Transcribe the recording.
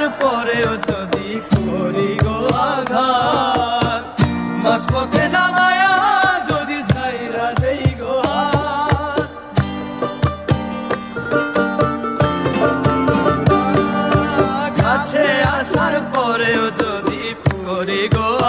আসার পরেও যদি করি গো আঘাত, মাঝপথে নামায়া যদি ছাইরা দেই গো হাত। কাছে আসার পরেও যদি করি গো